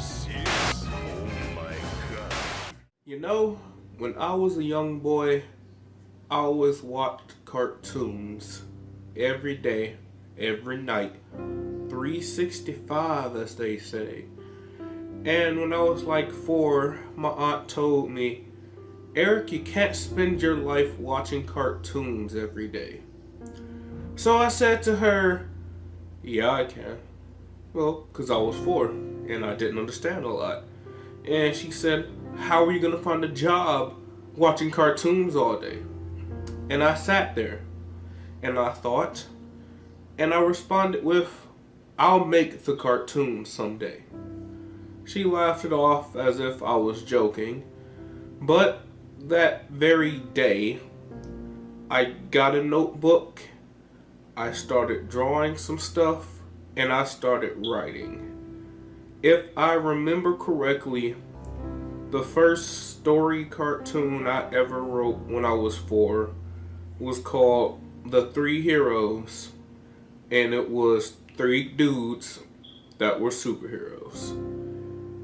This is oh my god. You know, when I was a young boy, I always watched cartoons every day, every night. 365, as they say. And when I was like 4, my aunt told me, Eric, you can't spend your life watching cartoons every day. So I said to her, yeah, I can. Well, because I was 4 and I didn't understand a lot. And she said, how are you going to find a job watching cartoons all day? And I sat there and I thought, and I responded with, I'll make the cartoon someday. She laughed it off as if I was joking, but that very day, I got a notebook, I started drawing some stuff, and I started writing. If I remember correctly, the first story cartoon I ever wrote when I was 4 was called The 3 Heroes, and it was 3 dudes that were superheroes.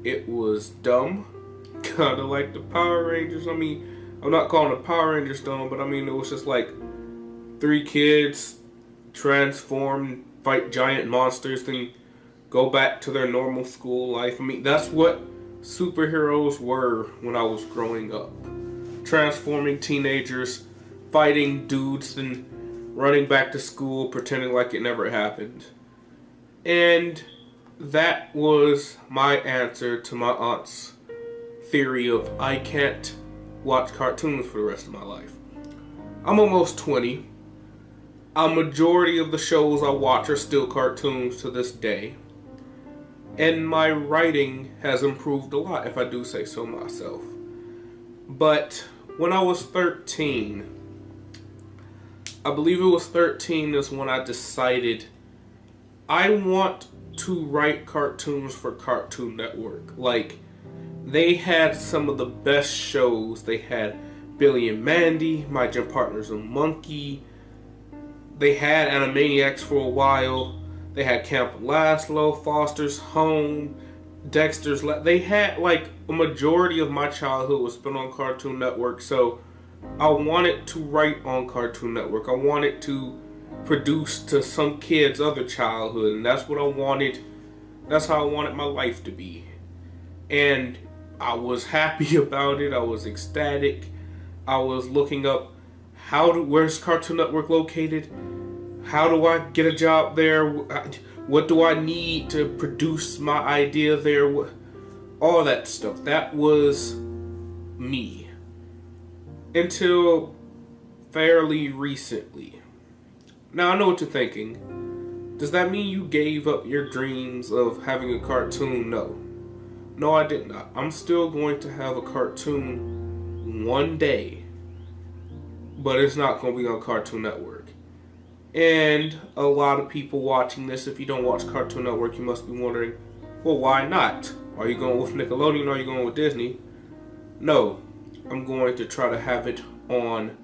It was dumb, kind of like the Power Rangers. I mean, I'm not calling the Power Rangers dumb, but I mean, it was just like 3 kids transform, fight giant monsters, then go back to their normal school life. I mean, that's what superheroes were when I was growing up. Transforming teenagers, fighting dudes, then running back to school, pretending like it never happened. And that was my answer to my aunt's theory of I can't watch cartoons for the rest of my life. I'm almost 20. A majority of the shows I watch are still cartoons to this day. And my writing has improved a lot, if I do say so myself. But when I was 13, I believe it was 13 is when I decided I want to write cartoons for Cartoon Network. Like, they had some of the best shows. They had Billy and Mandy, My Gym Partner's a Monkey. They had Animaniacs for a while. They had Camp Laszlo, Foster's Home, Dexter's They had like a majority of my childhood was spent on Cartoon Network. So I wanted to write on Cartoon Network. I wanted to produce to some kid's other childhood, and that's what I wanted. That's how I wanted my life to be. And I was happy about it. I was ecstatic. I was looking up where's Cartoon Network located? How do I get a job there? What do I need to produce my idea there? All that stuff. That was me. Until fairly recently. Now I know what you're thinking. Does that mean you gave up your dreams of having a cartoon? No. No, I did not. I'm still going to have a cartoon one day. But it's not going to be on Cartoon Network. And a lot of people watching this, if you don't watch Cartoon Network, you must be wondering, well, why not? Are you going with Nickelodeon or are you going with Disney? No, I'm going to try to have it on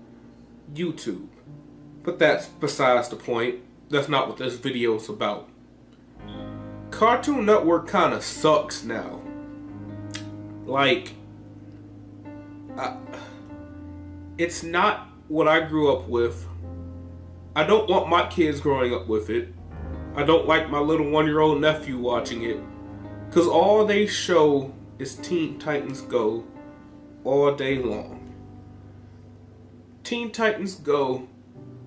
YouTube. But that's besides the point. That's not what this video is about. Cartoon Network kind of sucks now. Like, it's not what I grew up with. I don't want my kids growing up with it. I don't like my little 1-year-old nephew watching it. Because all they show is Teen Titans Go all day long. Teen Titans Go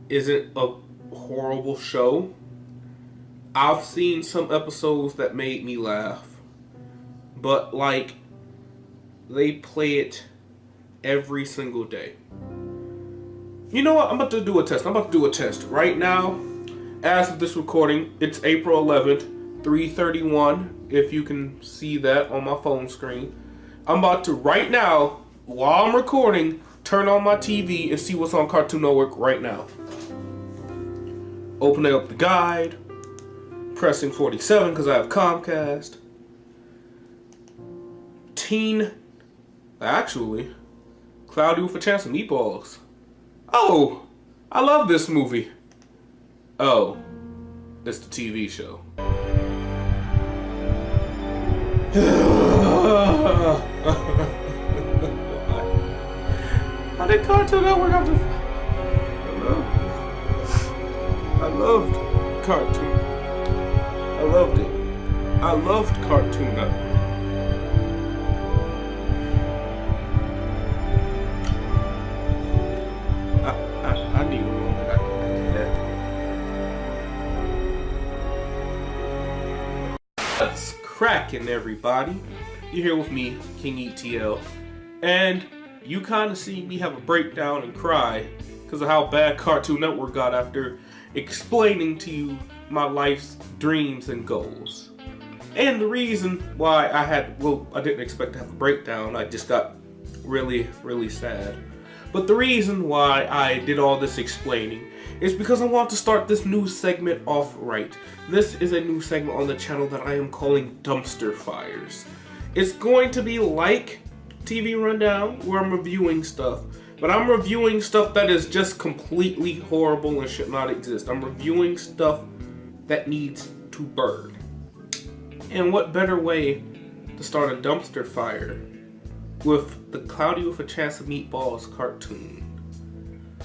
isn't a horrible show. I've seen some episodes that made me laugh. But like, they play it every single day. You know what? I'm about to do a test. Right now, as of this recording, it's April 11th, 3:31. If you can see that on my phone screen. I'm about to, right now, while I'm recording, turn on my TV and see what's on Cartoon Network right now. Opening up the guide. Pressing 47 because I have Comcast. Cloudy with a Chance of Meatballs. Oh, I love this movie. Oh, it's the TV show. How did Cartoon Network have to... I loved Cartoon. I loved it. I loved Cartoon Network. I need a moment. I can do that. What's cracking, everybody? You're here with me, King ETL, and you kind of see me have a breakdown and cry because of how bad Cartoon Network got after explaining to you my life's dreams and goals. And the reason why I didn't expect to have a breakdown. I just got really, really sad. But the reason why I did all this explaining is because I want to start this new segment off right. This is a new segment on the channel that I am calling Dumpster Fires. It's going to be like TV Rundown, where I'm reviewing stuff, but I'm reviewing stuff that is just completely horrible and should not exist. I'm reviewing stuff that needs to burn. And what better way to start a dumpster fire with the Cloudy with a Chance of Meatballs cartoon.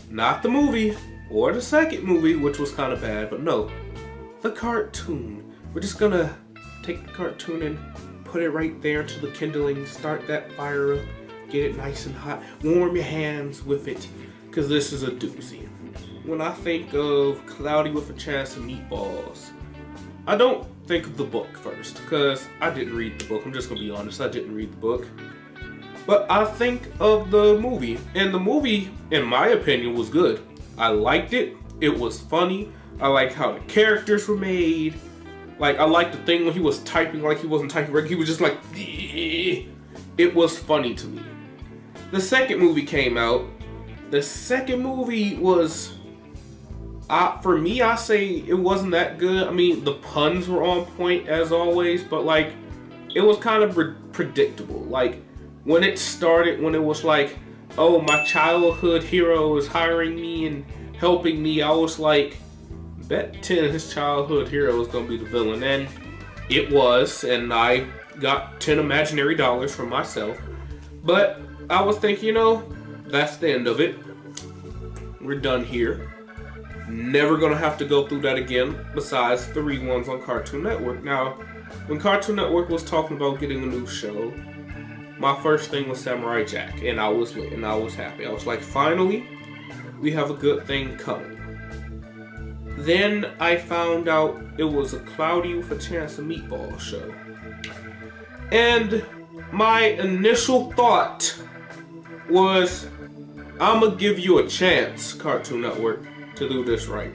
Not the movie, or the second movie, which was kind of bad, but no, the cartoon. We're just gonna take the cartoon and put it right there into the kindling, start that fire up, get it nice and hot, warm your hands with it, because this is a doozy. When I think of Cloudy with a Chance of Meatballs, I don't think of the book first, because I didn't read the book. I'm just gonna be honest, I didn't read the book. But I think of the movie, and the movie, in my opinion, was good. I liked it. It was funny. I like how the characters were made. Like, I liked the thing when he was typing like he wasn't typing right. He was just like, "Eeh." It was funny to me. The second movie came out. The second movie was, for me, I say it wasn't that good. I mean, the puns were on point as always, but like, it was kind of predictable. Like, when it started, when it was like, oh, my childhood hero is hiring me and helping me, I was like, bet 10 his childhood hero is gonna be the villain. And it was, and I got 10 imaginary dollars for myself. But I was thinking, that's the end of it. We're done here. Never gonna have to go through that again, besides the reruns on Cartoon Network. Now, when Cartoon Network was talking about getting a new show, my first thing was Samurai Jack, and I was lit, and I was happy. I was like, finally, we have a good thing coming. Then I found out it was a Cloudy with a Chance of Meatballs show. And my initial thought was, I'm gonna give you a chance, Cartoon Network, to do this right.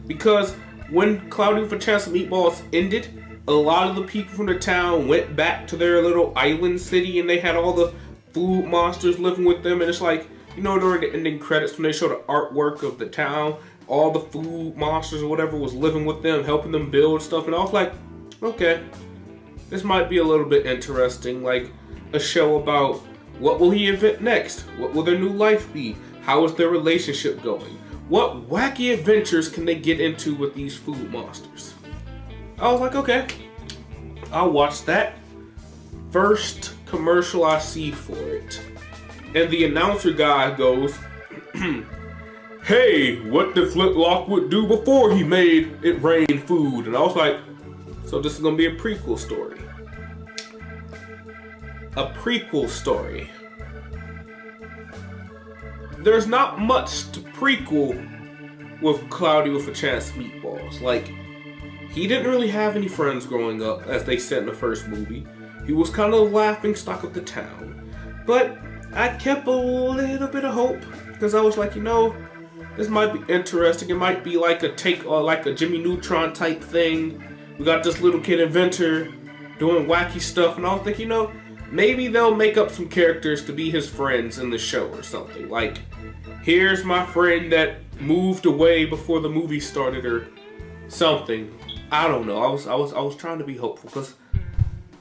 Because when Cloudy with a Chance of Meatballs ended, a lot of the people from the town went back to their little island city, and they had all the food monsters living with them. And it's like, during the ending credits when they show the artwork of the town, all the food monsters or whatever was living with them, helping them build stuff. And I was like, okay, this might be a little bit interesting. Like a show about what will he invent next? What will their new life be? How is their relationship going? What wacky adventures can they get into with these food monsters? I was like, okay, I'll watch that. First commercial I see for it, and the announcer guy goes, hey, what did Flintlock would do before he made it rain food? And I was like, so this is gonna be a prequel story. A prequel story. There's not much to prequel with Cloudy with a Chance of Meatballs. Like, he didn't really have any friends growing up, as they said in the first movie. He was kind of the laughing stock of the town. But I kept a little bit of hope, because I was like, this might be interesting. It might be like a like a Jimmy Neutron type thing. We got this little kid inventor doing wacky stuff, and I was thinking, maybe they'll make up some characters to be his friends in the show or something. Like, here's my friend that moved away before the movie started or something. I don't know. I was trying to be hopeful because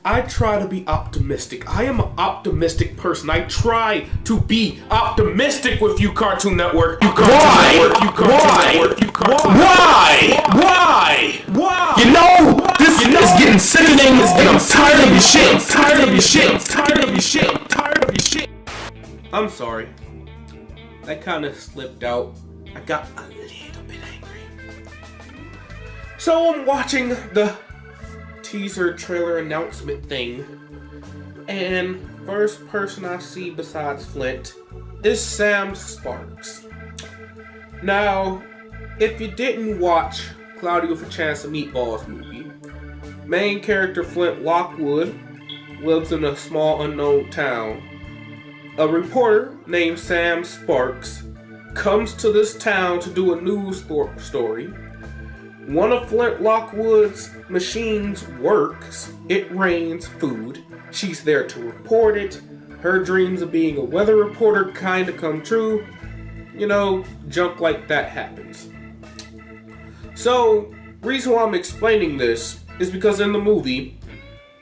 I try to be optimistic. I am an optimistic person. I try to be optimistic with you, Cartoon Network. You Cartoon Network. You Cartoon Network. You Cartoon Network. Why? This is getting sickening, and I'm tired of your shit. I'm tired of your shit. I'm tired of your shit. I'm tired of your shit. I'm sorry. That kind of slipped out. I got a little bit angry. So I'm watching the teaser trailer announcement thing, and first person I see besides Flint is Sam Sparks. Now, if you didn't watch Cloudy with a Chance of Meatballs movie, main character Flint Lockwood lives in a small unknown town. A reporter named Sam Sparks comes to this town to do a news story. One of Flint Lockwood's machines works. It rains food. She's there to report it. Her dreams of being a weather reporter kind of come true. You know, junk like that happens. So, reason why I'm explaining this is because in the movie,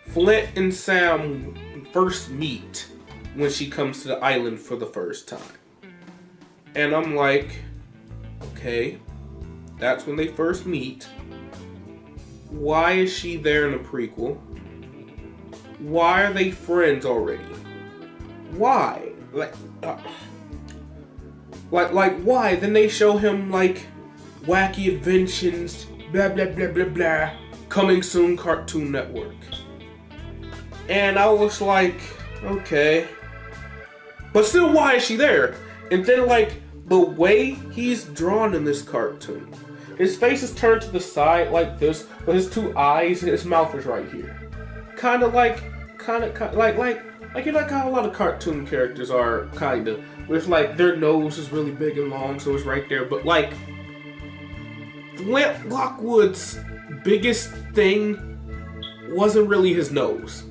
Flint and Sam first meet when she comes to the island for the first time. And I'm like, okay, that's when they first meet. Why is she there in the prequel? Why are they friends already? Why? Like why? Then they show him like wacky inventions, blah blah blah blah blah, coming soon, Cartoon Network. And I was like, okay, but still, why is she there? And then like the way he's drawn in this cartoon, his face is turned to the side like this, but his two eyes and his mouth is right here. Kind of like you know how a lot of cartoon characters are, kind of, with like their nose is really big and long, so it's right there. But like Flint Lockwood's biggest thing wasn't really his nose.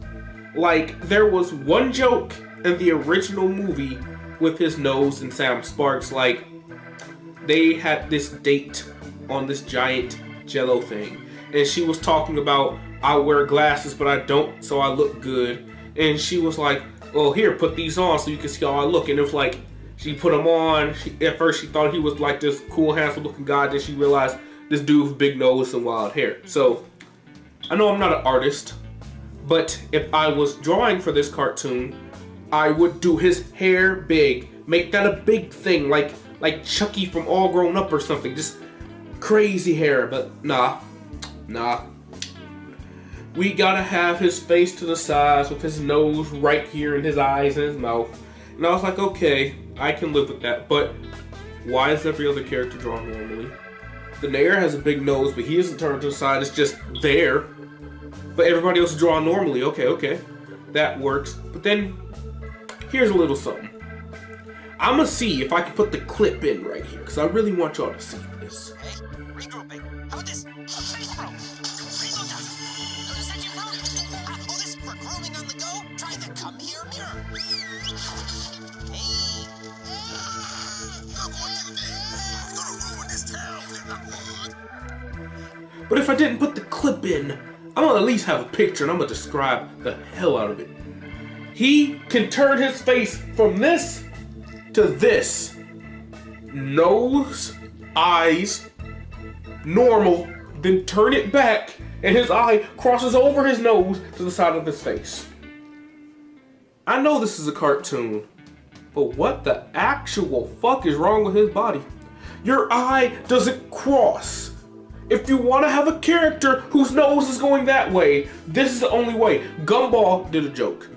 Like there was one joke in the original movie with his nose and Sam Sparks. Like they had this date on this giant jello thing, and she was talking about, I wear glasses but I don't, so I look good. And she was like, well, here, put these on so you can see how I look. And it was like, she put them on. At first she thought he was like this cool, handsome looking guy. Then she realized this dude with big nose and wild hair. So I know I'm not an artist, but if I was drawing for this cartoon, I would do his hair big, make that a big thing, like Chucky from All Grown Up or something, just crazy hair. But nah. We gotta have his face to the sides with his nose right here and his eyes and his mouth. And I was like, okay, I can live with that. But why is every other character drawn normally? The Nair has a big nose, but he isn't turned to the side, it's just there. But everybody else is drawn normally. Okay, that works. But then, here's a little something. I'm gonna see if I can put the clip in right here, because I really want y'all to see this. Hey, regrouping. How about this? Face roll. Said you wrote it. Oh, this for grooming on the go? Try the come here mirror. Hey. Look what you did. You're gonna ruin this town, Flintlock. But if I didn't put the clip in, I'm gonna at least have a picture and I'm gonna describe the hell out of it. He can turn his face from this to this. Nose, eyes, normal, then turn it back, and his eye crosses over his nose to the side of his face. I know this is a cartoon, but what the actual fuck is wrong with his body? Your eye doesn't cross. If you want to have a character whose nose is going that way, this is the only way. Gumball did a joke.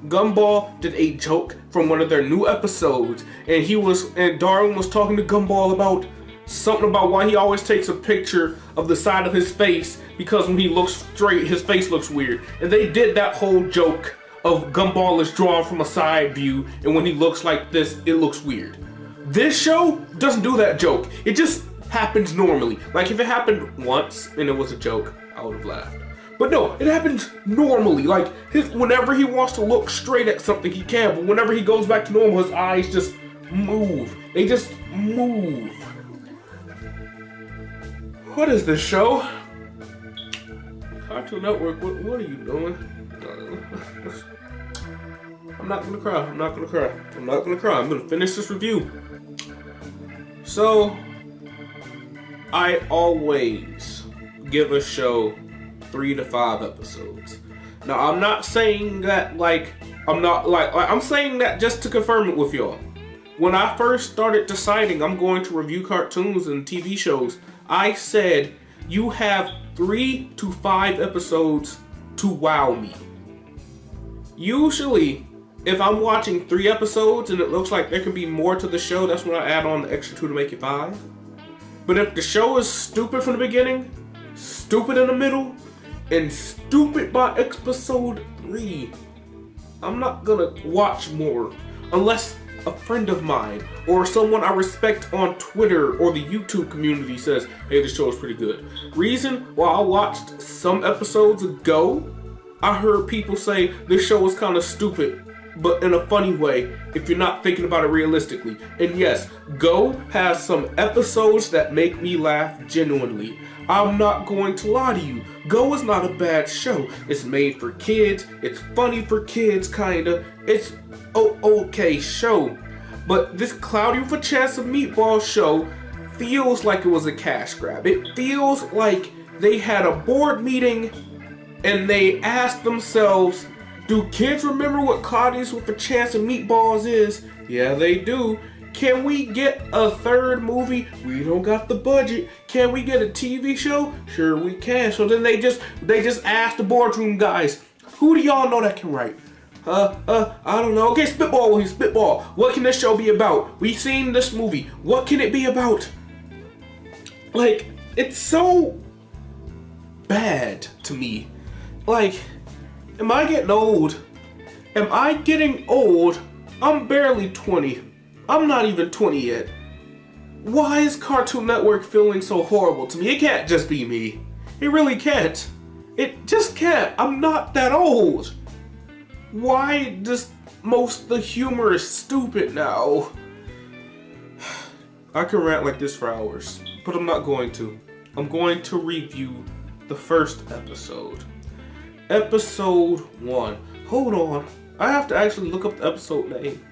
Gumball did a joke from one of their new episodes, and Darwin was talking to Gumball about something about why he always takes a picture of the side of his face, because when he looks straight, his face looks weird. And they did that whole joke of Gumball is drawn from a side view, and when he looks like this, it looks weird. This show doesn't do that joke. It just happens normally. Like if it happened once and it was a joke, I would have laughed. But no, it happens normally. Like whenever he wants to look straight at something, he can. But whenever he goes back to normal, his eyes just move. They just move. What is this show? Cartoon Network, what are you doing? I'm not gonna cry. I'm not gonna finish this review. So, I always give a show 3 to 5 episodes. Now, I'm not saying that I'm saying that just to confirm it with y'all. When I first started deciding I'm going to review cartoons and TV shows, I said you have 3 to 5 episodes to wow me. Usually, if I'm watching 3 episodes and it looks like there can be more to the show, that's when I add on the extra 2 to make it 5. But if the show is stupid from the beginning, stupid in the middle, and stupid by episode 3, I'm not gonna watch more unless a friend of mine or someone I respect on Twitter or the YouTube community says, hey, this show is pretty good. Reason why I watched some episodes ago, I heard people say this show was kind of stupid, but in a funny way if you're not thinking about it realistically. And yes, Go has some episodes that make me laugh genuinely. I'm not going to lie to you. Go is not a bad show. It's made for kids. It's funny for kids, kinda. It's okay show. But this Cloudy with a Chance of Meatballs show feels like it was a cash grab. It feels like they had a board meeting and they asked themselves, do kids remember what Cloudy with a Chance of Meatballs is? Yeah, they do. Can we get a 3rd movie? We don't got the budget. Can we get a TV show? Sure we can. So then they just asked the boardroom guys, who do y'all know that can write? I don't know. Okay, spitball. What can this show be about? We've seen this movie. What can it be about? Like, it's so bad to me. Like, am I getting old? Am I getting old? I'm barely 20. I'm not even 20 yet. Why is Cartoon Network feeling so horrible to me? It can't just be me. It really can't. It just can't. I'm not that old. Why does most of the humor is stupid now? I can rant like this for hours, but I'm not going to. I'm going to review the first episode. Episode 1. Hold on. I have to actually look up the episode name.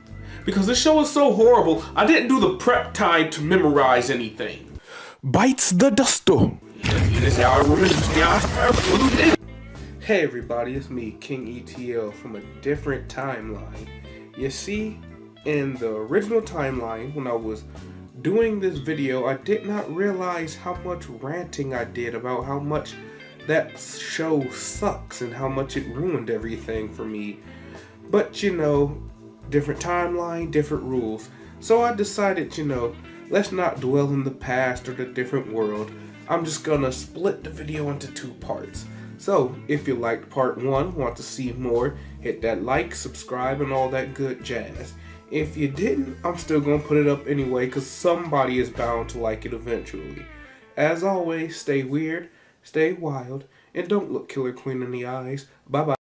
Because this show is so horrible, I didn't do the prep time to memorize anything. Bites the duster. Hey everybody, it's me, King ETL, from a different timeline. You see, in the original timeline, when I was doing this video, I did not realize how much ranting I did about how much that show sucks and how much it ruined everything for me. But you know, different timeline, different rules. So I decided, let's not dwell in the past or the different world. I'm just gonna split the video into 2 parts. So, if you liked part 1, want to see more, hit that like, subscribe, and all that good jazz. If you didn't, I'm still gonna put it up anyway, because somebody is bound to like it eventually. As always, stay weird, stay wild, and don't look Killer Queen in the eyes. Bye-bye.